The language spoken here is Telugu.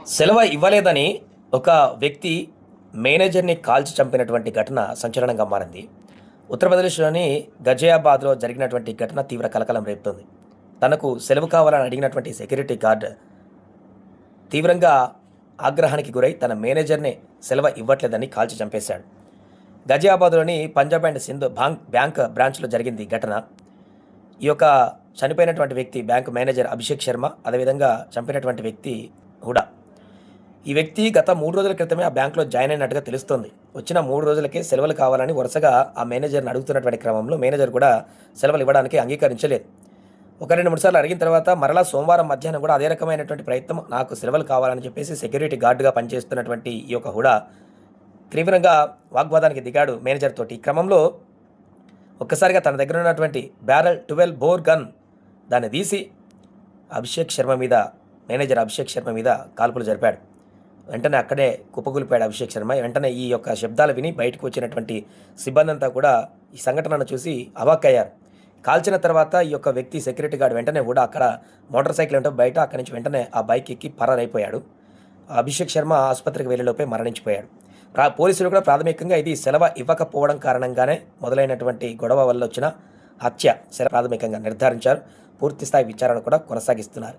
సెలవు ఇవ్వలేదని ఒక వ్యక్తి మేనేజర్ని కాల్చి చంపినటువంటి ఘటన సంచలనంగా మారింది. ఉత్తరప్రదేశ్‌లోని గజియాబాద్‌లో జరిగినటువంటి ఘటన తీవ్ర కలకలం రేపుతోంది. తనకు సెలవు కావాలని అడిగినటువంటి సెక్యూరిటీ గార్డ్ తీవ్రంగా ఆగ్రహానికి గురై తన మేనేజర్‌ని సెలవు ఇవ్వట్లేదని కాల్చి చంపేశాడు. గజియాబాద్‌లోని పంజాబ్ అండ్ సింధ్ బ్యాంక్ బ్రాంచ్‌లో జరిగింది ఈ ఘటన. ఈ యొక్క చనిపోయినటువంటి వ్యక్తి బ్యాంక్ మేనేజర్ అభిషేక్ శర్మ, అదేవిధంగా చంపినటువంటి వ్యక్తి హుడా. ఈ వ్యక్తి గత 3 రోజుల క్రితమే ఆ బ్యాంక్‌లో జాయిన్ అయినట్టుగా తెలుస్తోంది. వచ్చిన 3 రోజులకే సెలవులు కావాలని వరుసగా ఆ మేనేజర్‌ని అడుగుతున్నటువంటి క్రమంలో మేనేజర్ కూడా సెలవులు ఇవ్వడానికి అంగీకరించలేదు. ఒక 2, 3 సార్లు అడిగిన తర్వాత మరలా సోమవారం మధ్యాహ్నం కూడా అదే రకమైనటువంటి ప్రయత్నం, నాకు సెలవులు కావాలని చెప్పేసి సెక్యూరిటీ గార్డ్‌గా పనిచేస్తున్నటువంటి ఈ యొక్క హుడా తీవ్రంగా వాగ్వాదానికి దిగాడు మేనేజర్ తోటి. ఈ క్రమంలో ఒక్కసారిగా తన దగ్గర ఉన్నటువంటి బ్యారెల్ 12 బోర్ గన్ దాన్ని తీసి మేనేజర్ అభిషేక్ శర్మ మీద కాల్పులు జరిపాడు. వెంటనే అక్కడే కుప్పకూలిపోయాడు అభిషేక్ శర్మ. వెంటనే ఈ యొక్క శబ్దాలు విని బయటకు వచ్చినటువంటి సిబ్బంది అంతా కూడా ఈ సంఘటనను చూసి అవాక్కయ్యారు. కాల్చిన తర్వాత ఈ యొక్క వ్యక్తి సెక్యూరిటీ గార్డ్ వెంటనే కూడా అక్కడ మోటార్ సైకిల్ ఉంటే బయట అక్కడి నుంచి వెంటనే ఆ బైక్ ఎక్కి పరారైపోయాడు. అభిషేక్ శర్మ ఆసుపత్రికి వెళ్ళేలోపే మరణించిపోయాడు. పోలీసులు కూడా ప్రాథమికంగా ఇది సెలవు ఇవ్వకపోవడం కారణంగానే మొదలైనటువంటి గొడవ వల్ల వచ్చిన హత్య ప్రాథమికంగా నిర్ధారించారు. పూర్తిస్థాయి విచారణ కూడా కొనసాగిస్తున్నారు.